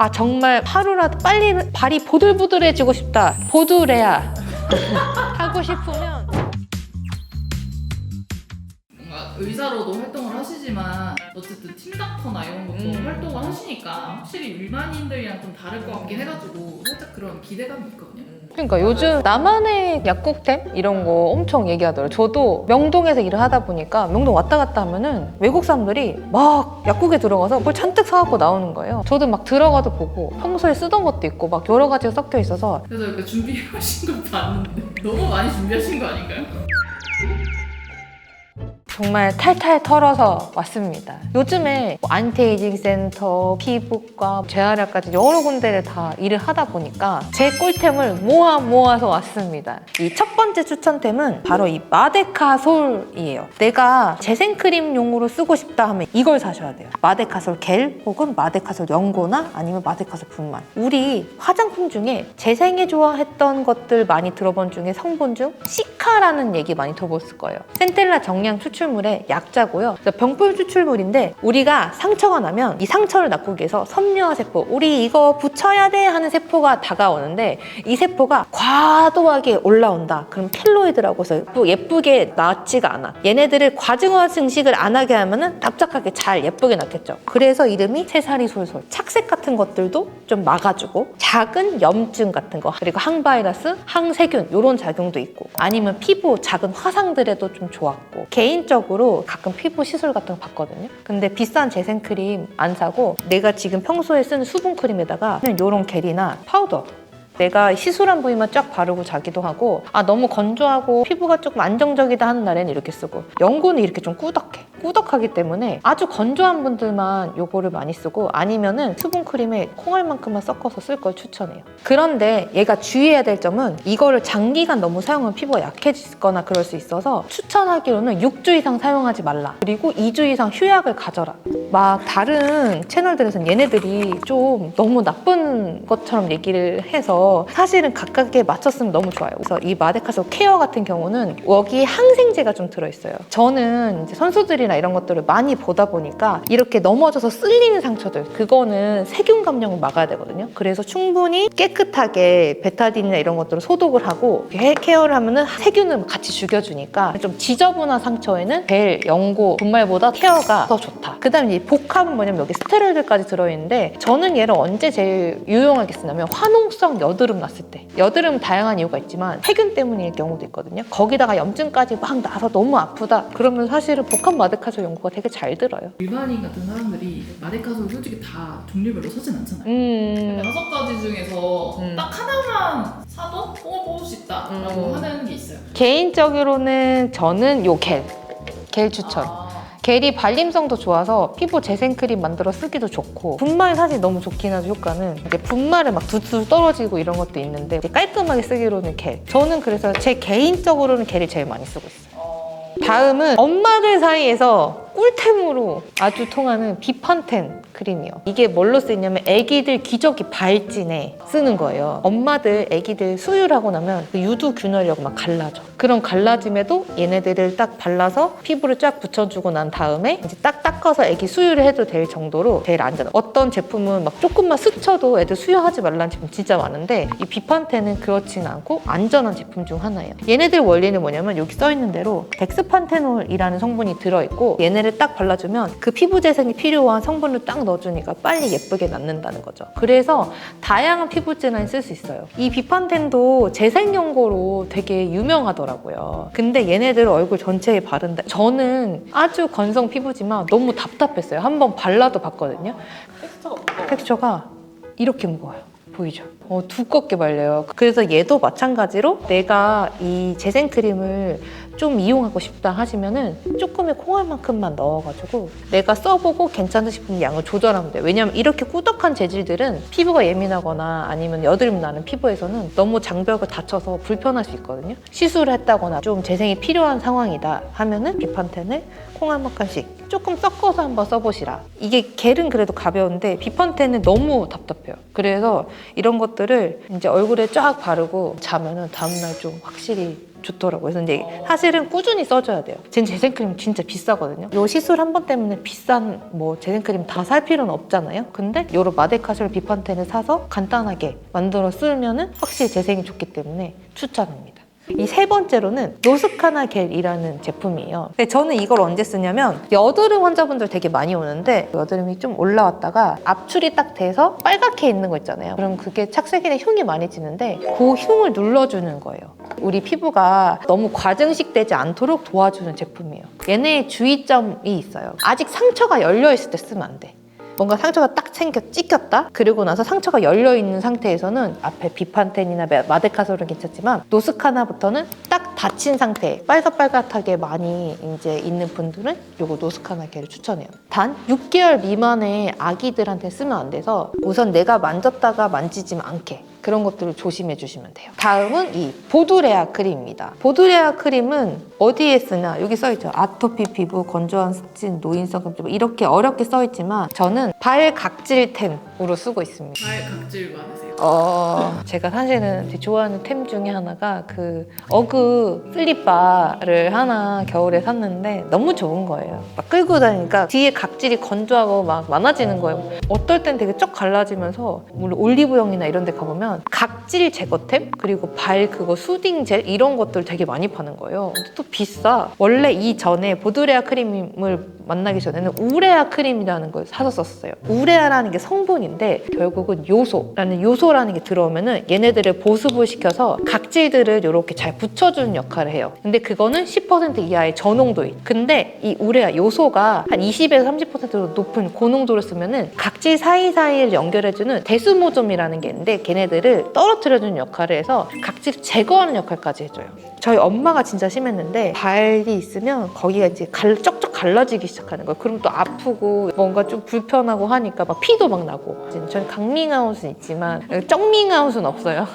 아 정말 하루라도 빨리 발이 보들보들해지고 싶다. 보드레야 하고 싶으면 뭔가 의사로도 활동을 하시지만 어쨌든 팀닥터나 이런 것도 활동을 하시니까 확실히 일반인들이랑 좀 다를 것 같긴 해가지고 살짝 그런 기대감이 있거든요. 그러니까 요즘 나만의 약국템 이런 거 엄청 얘기하더라고요. 저도 명동에서 일을 하다 보니까 명동 왔다 갔다 하면은 외국 사람들이 막 약국에 들어가서 뭘 잔뜩 사갖고 나오는 거예요. 저도 막 들어가도 보고 평소에 쓰던 것도 있고 막 여러 가지가 섞여 있어서 그래서 이렇게 준비하신 거 봤는데 너무 많이 준비하신 거 아닌가요? 정말 탈탈 털어서 왔습니다. 요즘에 뭐 안티에이징 센터, 피부과, 재활약까지 여러 군데를 다 일을 하다 보니까 제 꿀템을 모아서 왔습니다. 이 첫 번째 추천템은 바로 이 마데카솔이에요. 내가 재생크림용으로 쓰고 싶다 하면 이걸 사셔야 돼요. 마데카솔 겔 혹은 마데카솔 연고나 아니면 마데카솔 분말. 우리 화장품 중에 재생에 좋아했던 것들 많이 들어본 중에 성분 중 시카라는 얘기 많이 들어봤을 거예요. 센텔라 정량 추출물의 약자고요. 그래서 병풀 추출물인데 우리가 상처가 나면 이 상처를 낫기 위해서 섬유화 세포, 우리 이거 붙여야 돼 하는 세포가 다가오는데 이 세포가 과도하게 올라온다. 그럼 켈로이드라고 해서 예쁘게 낫지가 않아. 얘네들을 과증화 증식을 안 하게 하면은 납작하게 잘 예쁘게 낫겠죠. 그래서 이름이 새살이 솔솔. 착색 같은 것들도 좀 막아주고 작은 염증 같은 거 그리고 항바이러스, 항세균 이런 작용도 있고 아니면 피부 작은 화상들에도 좀 좋았고 개인적으로 가끔 피부 시술 같은 거 받거든요. 근데 비싼 재생크림 안 사고 내가 지금 평소에 쓰는 수분크림에다가 이런 겔이나 파우더 내가 시술한 부위만 쫙 바르고 자기도 하고 아 너무 건조하고 피부가 조금 안정적이다 하는 날에는 이렇게 쓰고 연고는 이렇게 좀 꾸덕하기 때문에 아주 건조한 분들만 요거를 많이 쓰고 아니면은 수분크림에 콩알만큼만 섞어서 쓸 걸 추천해요. 그런데 얘가 주의해야 될 점은 이거를 장기간 너무 사용하면 피부가 약해지거나 그럴 수 있어서 추천하기로는 6주 이상 사용하지 말라. 그리고 2주 이상 휴약을 가져라. 막 다른 채널들에서는 얘네들이 좀 너무 나쁜 것처럼 얘기를 해서 사실은 각각에 맞췄으면 너무 좋아요. 그래서 이 마데카솔 케어 같은 경우는 여기 항생제가 좀 들어있어요. 저는 이제 선수들이나 이런 것들을 많이 보다 보니까 이렇게 넘어져서 쓸리는 상처들 그거는 세균 감염을 막아야 되거든요. 그래서 충분히 깨끗하게 베타딘이나 이런 것들을 소독을 하고 케어를 하면은 세균을 같이 죽여주니까 좀 지저분한 상처에는 벨, 연고, 분말보다 케어가 더 좋다. 그 다음에 이 복합은 뭐냐면 여기 스테로이드까지 들어있는데 저는 얘를 언제 제일 유용하게 쓰냐면 화농성 여드름 났을 때 여드름은 다양한 이유가 있지만 세균 때문일 경우도 있거든요. 거기다가 염증까지 막 나서 너무 아프다 그러면 사실은 복합 마데카솔 연고가 되게 잘 들어요. 일반인 같은 사람들이 마데카솔 솔직히 다 종류별로 사진 않잖아요. 음. 6가지 중에서 딱 하나만 사도 뽕을 뽑을 수 있다라고 하는 게 있어요. 개인적으로는 저는 요 겔 추천. 겔이 발림성도 좋아서 피부 재생크림 만들어 쓰기도 좋고 분말 사실 너무 좋긴 하죠. 효과는 이게 분말을 막 두두 떨어지고 이런 것도 있는데 깔끔하게 쓰기로는 겔. 저는 그래서 제 개인적으로는 겔을 제일 많이 쓰고 있어요. 다음은 엄마들 사이에서 꿀템으로 아주 통하는 비판텐 크림이요. 이게 뭘로 쓰이냐면 애기들 기저귀 발진에 쓰는 거예요. 엄마들 애기들 수유하고 나면 그 유두균열이라고 막 갈라져. 그런 갈라짐에도 얘네들을 딱 발라서 피부를 쫙 붙여주고 난 다음에 이제 딱 닦아서 애기 수유를 해도 될 정도로 제일 안전한. 어떤 제품은 막 조금만 스쳐도 애들 수유하지 말라는 제품 진짜 많은데 이 비판텐은 그렇진 않고 안전한 제품 중 하나예요. 얘네들 원리는 뭐냐면 여기 써있는 대로 덱스판테놀이라는 성분이 들어있고 얘네를 딱 발라주면 그 피부 재생이 필요한 성분을 딱 넣어주니까 빨리 예쁘게 낫는다는 거죠. 그래서 다양한 피부 질환에 쓸 수 있어요. 이 비판텐도 재생 연고로 되게 유명하더라고요. 근데 얘네들 얼굴 전체에 바른다. 저는 아주 건성 피부지만 너무 답답했어요. 한번 발라도 봤거든요. 텍스처가 이렇게 무거워요. 보이죠? 두껍게 발려요. 그래서 얘도 마찬가지로 내가 이 재생크림을 좀 이용하고 싶다 하시면은 조금의 콩알만큼만 넣어가지고 내가 써보고 괜찮다 싶으면 양을 조절하면 돼요. 왜냐면 이렇게 꾸덕한 재질들은 피부가 예민하거나 아니면 여드름 나는 피부에서는 너무 장벽을 다쳐서 불편할 수 있거든요. 시술을 했다거나 좀 재생이 필요한 상황이다 하면은 비판텐을 콩알만큼씩 조금 섞어서 한번 써보시라. 이게 겔은 그래도 가벼운데 비판텐은 너무 답답해요. 그래서 이런 것들을 이제 얼굴에 쫙 바르고 자면은 다음날 좀 확실히 좋더라고요. 그래서 이제 사실은 꾸준히 써줘야 돼요. 제 재생크림 진짜 비싸거든요. 요 시술 한 번 때문에 비싼 뭐 재생크림 다 살 필요는 없잖아요. 근데 요런 마데카솔 비판텐을 사서 간단하게 만들어 쓰면은 확실히 재생이 좋기 때문에 추천합니다. 이 세 번째로는 노스카나 겔이라는 제품이에요. 근데 저는 이걸 언제 쓰냐면 여드름 환자분들 되게 많이 오는데 여드름이 좀 올라왔다가 압출이 딱 돼서 빨갛게 있는 거 있잖아요. 그럼 그게 착색이나 흉이 많이 지는데 그 흉을 눌러주는 거예요. 우리 피부가 너무 과증식 되지 않도록 도와주는 제품이에요. 얘네의 주의점이 있어요. 아직 상처가 열려있을 때 쓰면 안 돼. 뭔가 상처가 딱 찍혔다? 그리고 나서 상처가 열려있는 상태에서는 앞에 비판텐이나 마데카솔은 괜찮지만 노스카나부터는 딱 닫힌 상태, 빨갛빨갛하게 많이 이제 있는 분들은 요거 노스카나 겔을 추천해요. 단 6개월 미만의 아기들한테 쓰면 안 돼서 우선 내가 만졌다가 만지지 않게 그런 것들을 조심해 주시면 돼요. 다음은 이 보드레아 크림입니다. 보드레아 크림은 어디에 쓰냐? 여기 써있죠. 아토피 피부, 건조한 스킨, 노인성 금주부 이렇게 어렵게 써있지만 저는 발 각질템으로 쓰고 있습니다. 발 각질 많으세요? 제가 사실은 되게 좋아하는 템 중에 하나가 그 어그 슬립바를 하나 겨울에 샀는데 너무 좋은 거예요. 막 끌고 다니니까 뒤에 각질이 건조하고 막 많아지는 거예요. 어떨 땐 되게 쩍 갈라지면서 물론 올리브영이나 이런 데 가보면 각질 제거템 그리고 발 그거 수딩 젤 이런 것들 되게 많이 파는 거예요. 근데 또 비싸. 원래 이전에 보드레아 크림을 만나기 전에는 우레아 크림이라는 걸 사서 썼어요. 우레아라는 게 성분인데 결국은 요소라는 게 들어오면은 얘네들을 보습을 시켜서 각질들을 이렇게 잘 붙여주는 역할을 해요. 근데 그거는 10% 이하의 저농도인. 근데 이 우레아 요소가 한 20에서 30%로 높은 고농도를 쓰면은 각질 사이사이를 연결해주는 대수모점이라는 게 있는데 걔네들을 떨어뜨려주는 역할을 해서 각질 제거하는 역할까지 해줘요. 저희 엄마가 진짜 심했는데 발이 있으면 거기가 이제 쩍쩍 갈라지기 시작하는 거예요. 그럼 또 아프고 뭔가 좀 불편하고 하니까 막 피도 막 나고. 저는 강밍아웃은 있지만 쩍밍아웃은 없어요.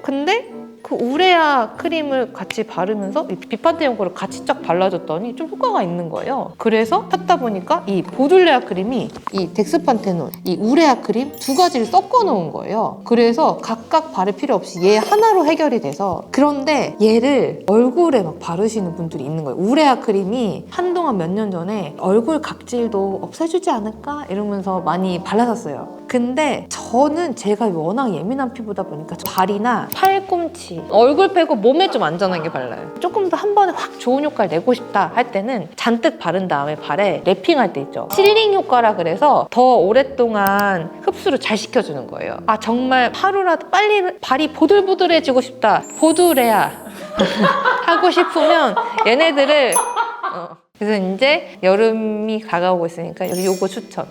근데 그 우레아 크림을 같이 바르면서 이 비판테 연고를 같이 쫙 발라줬더니 좀 효과가 있는 거예요. 그래서 찾다 보니까 이 보들레아 크림이 이 덱스판테놀, 이 우레아 크림 두 가지를 섞어 놓은 거예요. 그래서 각각 바를 필요 없이 얘 하나로 해결이 돼서 그런데 얘를 얼굴에 막 바르시는 분들이 있는 거예요. 우레아 크림이 한동안 몇 년 전에 얼굴 각질도 없애주지 않을까 이러면서 많이 발랐었어요. 근데 저는 제가 워낙 예민한 피부다 보니까 발이나 팔꿈치, 얼굴 빼고 몸에 좀 안전하게 발라요. 조금 더 한 번에 확 좋은 효과를 내고 싶다 할 때는 잔뜩 바른 다음에 발에 랩핑할 때 있죠. 실링 효과라 그래서 더 오랫동안 흡수를 잘 시켜주는 거예요. 아 정말 하루라도 빨리 발이 보들보들해지고 싶다. 보드레아 하고 싶으면 얘네들을 그래서 이제 여름이 다가오고 있으니까 요거 추천.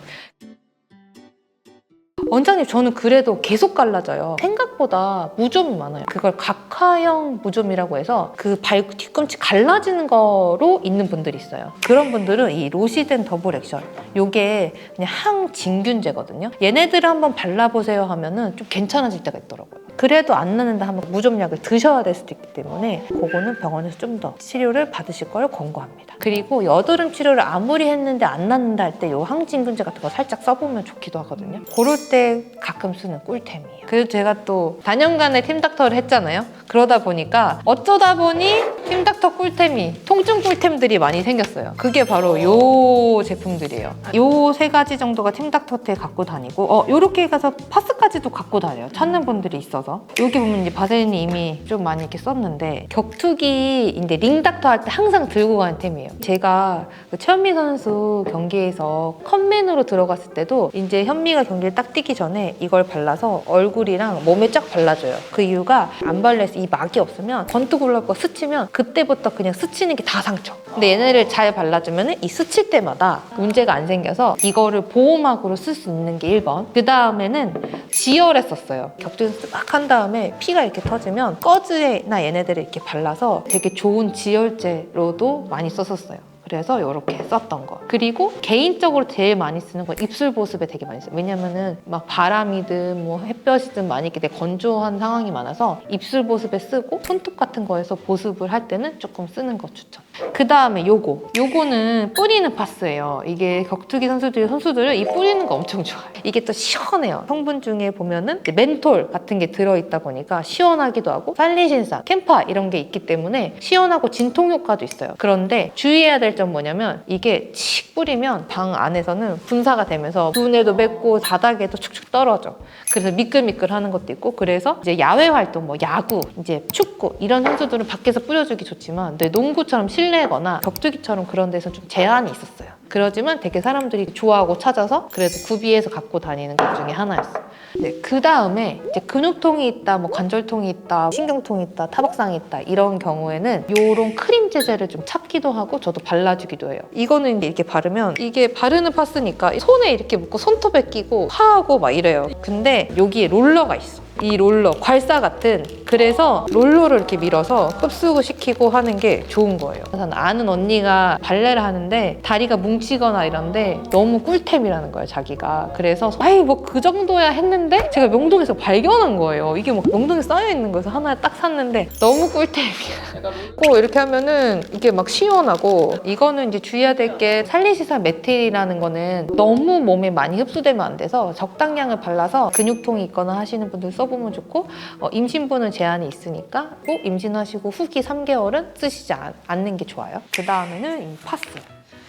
원장님 저는 그래도 계속 갈라져요. 생각보다 무좀이 많아요. 그걸 각화형 무좀이라고 해서 그 발 뒤꿈치 갈라지는 거로 있는 분들이 있어요. 그런 분들은 이 로시덴 더블 액션 요게 그냥 항진균제거든요. 얘네들을 한번 발라보세요 하면은 좀 괜찮아질 때가 있더라고요. 그래도 안 나는데 한번 무좀약을 드셔야 될 수도 있기 때문에 그거는 병원에서 좀 더 치료를 받으실 걸 권고합니다. 그리고 여드름 치료를 아무리 했는데 안 낫는다 할 때 요 항진균제 같은 거 살짝 써보면 좋기도 하거든요. 그럴 때 가끔 쓰는 꿀템이에요. 그래서 제가 또 4년간의 팀닥터를 했잖아요. 그러다 보니까 어쩌다 보니 팀닥터 꿀템이 통증 꿀템들이 많이 생겼어요. 그게 바로 요 제품들이에요. 요 세 가지 정도가 팀닥터때 갖고 다니고 요렇게 가서 파스까지도 갖고 다녀요. 찾는 분들이 있어서 여기 보면 이제 바세린이 이미 좀 많이 이렇게 썼는데 격투기 이제 링닥터 할 때 항상 들고 가는 템이에요. 제가 그 최현미 선수 경기에서 컷맨으로 들어갔을 때도 이제 현미가 경기를 딱 뛰기 전에 이걸 발라서 얼굴이랑 몸에 쫙 발라줘요. 그 이유가 안 발라서 이 막이 없으면 권투 올라오고 스치면 그때부터 그냥 스치는 게 다 상처. 근데 얘네를 잘 발라주면 이 스칠 때마다 문제가 안 생겨서 이거를 보호막으로 쓸 수 있는 게 1번. 그 다음에는 지혈했었어요. 격투에서 막 한 다음에 피가 이렇게 터지면 꺼즈나 얘네들을 이렇게 발라서 되게 좋은 지혈제로도 많이 썼었어요. 그래서 이렇게 썼던 거. 그리고 개인적으로 제일 많이 쓰는 건 입술 보습에 되게 많이 써요. 왜냐면은 막 바람이든 뭐 햇볕이든 많이 이렇게 되게 건조한 상황이 많아서 입술 보습에 쓰고 손톱 같은 거에서 보습을 할 때는 조금 쓰는 거 추천. 그 다음에 요거는 뿌리는 파스예요. 이게 격투기 선수들은 이 뿌리는 거 엄청 좋아해요. 이게 또 시원해요. 성분 중에 보면은 이제 멘톨 같은 게 들어있다 보니까 시원하기도 하고 살리신산, 캠파 이런 게 있기 때문에 시원하고 진통 효과도 있어요. 그런데 주의해야 될 점 뭐냐면 이게 칙 뿌리면 방 안에서는 분사가 되면서 눈에도 맺고 바닥에도 축축 떨어져. 그래서 미끌미끌하는 것도 있고, 그래서 이제 야외 활동, 뭐 야구, 이제 축구 이런 선수들은 밖에서 뿌려주기 좋지만 근데 농구처럼 실내거나 격투기처럼 그런 데서 좀 제한이 있었어요. 그러지만 되게 사람들이 좋아하고 찾아서 그래도 구비해서 갖고 다니는 것 중에 하나였어요. 네, 그 다음에 이제 근육통이 있다, 뭐 관절통이 있다, 신경통이 있다, 타박상이 있다 이런 경우에는 요런 크림 제제를 좀 찾기도 하고 저도 발라주기도 해요. 이거는 이렇게 바르면 이게 바르는 파스니까 손에 이렇게 묶고 손톱에 끼고 하하고 막 이래요. 근데 여기에 롤러가 있어. 이 롤러, 괄사 같은, 그래서 롤러를 이렇게 밀어서 흡수구 시키고 하는 게 좋은 거예요. 저는 아는 언니가 발레를 하는데 다리가 뭉치거나 이런데 너무 꿀템이라는 거예요, 자기가. 그래서 아이 뭐 그 정도야 했는데 제가 명동에서 발견한 거예요. 이게 막 명동에 쌓여있는 거여서 하나 딱 샀는데 너무 꿀템이야. 꼭 이렇게 하면은 이게 막 시원하고, 이거는 이제 주의해야 될 게 살리시산 메틸이라는 거는 너무 몸에 많이 흡수되면 안 돼서 적당량을 발라서 근육통이 있거나 하시는 분들 써보면 좋고, 임신부는 제한이 있으니까 꼭 임신하시고 후기 3개월은 쓰시지 않는 게 좋아요. 그 다음에는 이 파스.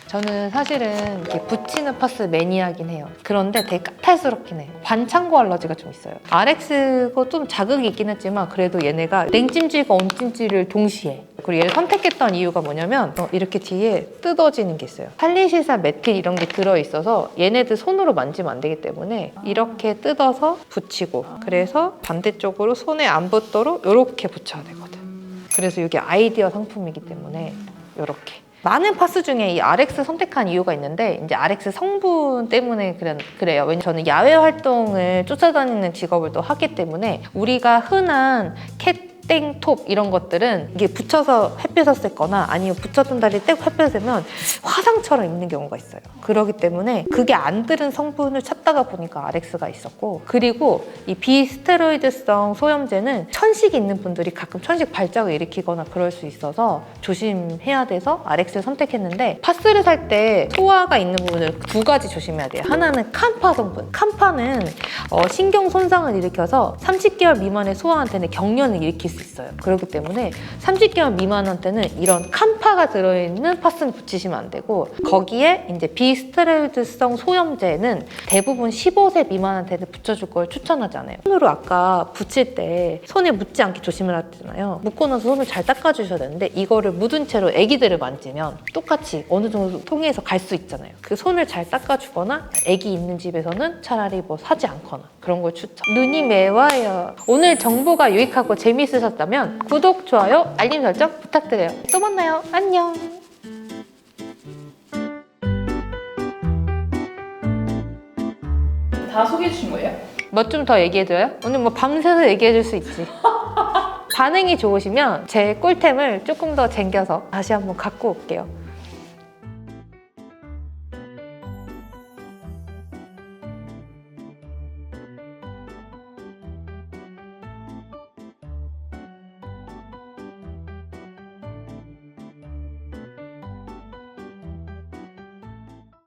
저는 사실은 이렇게 붙이는 파스 매니아긴 해요. 그런데 되게 까탈스럽긴 해요. 반창고 알러지가 좀 있어요. RX가 좀 자극이 있긴 했지만 그래도 얘네가 냉찜질과 온찜질을 동시에, 그리고 얘를 선택했던 이유가 뭐냐면 이렇게 뒤에 뜯어지는 게 있어요. 살리시산 메틸 이런 게 들어있어서 얘네들 손으로 만지면 안 되기 때문에 이렇게 뜯어서 붙이고, 그래서 반대쪽으로 손에 안 붙도록 이렇게 붙여야 되거든. 그래서 이게 아이디어 상품이기 때문에 이렇게. 많은 파스 중에 이 RX 선택한 이유가 있는데 이제 RX 성분 때문에 그래요. 왜냐면 저는 야외 활동을 쫓아다니는 직업을 또 하기 때문에 우리가 흔한 땡톱 이런 것들은 이게 붙여서 햇볕을 쐬거나 아니면 붙였던 다리 떼고 햇볕을 쐬면 화상처럼 입는 경우가 있어요. 그렇기 때문에 그게 안 들은 성분을 찾다가 보니까 RX가 있었고, 그리고 이 비스테로이드성 소염제는 천식이 있는 분들이 가끔 천식 발작을 일으키거나 그럴 수 있어서 조심해야 돼서 RX를 선택했는데, 파스를 살 때 소화가 있는 부분을 두 가지 조심해야 돼요. 하나는 캄파 성분. 캄파는 신경 손상을 일으켜서 30개월 미만의 소아한테는 경련을 일으킬 수 있어요. 그렇기 때문에 30개월 미만한테는 이런 캄파가 들어있는 파스는 붙이시면 안 되고, 거기에 이제 비스테로이드성 소염제는 대부분 15세 미만한테는 붙여줄 걸 추천하지 않아요. 손으로 아까 붙일 때 손에 묻지 않게 조심을 하잖아요. 묻고 나서 손을 잘 닦아주셔야 되는데 이거를 묻은 채로 아기들을 만지면 똑같이 어느 정도 통해서 갈 수 있잖아요. 그 손을 잘 닦아주거나 아기 있는 집에서는 차라리 뭐 사지 않거나 그런 걸 추천. 눈이 매워요. 오늘 정보가 유익하고 재미있으셨다면 구독, 좋아요, 알림 설정 부탁드려요. 또 만나요. 안녕. 다 소개해 주신 거예요? 뭐 좀 더 얘기해줘요? 오늘 뭐 밤새서 얘기해줄 수 있지. 반응이 좋으시면 제 꿀템을 조금 더 쟁겨서 다시 한번 갖고 올게요.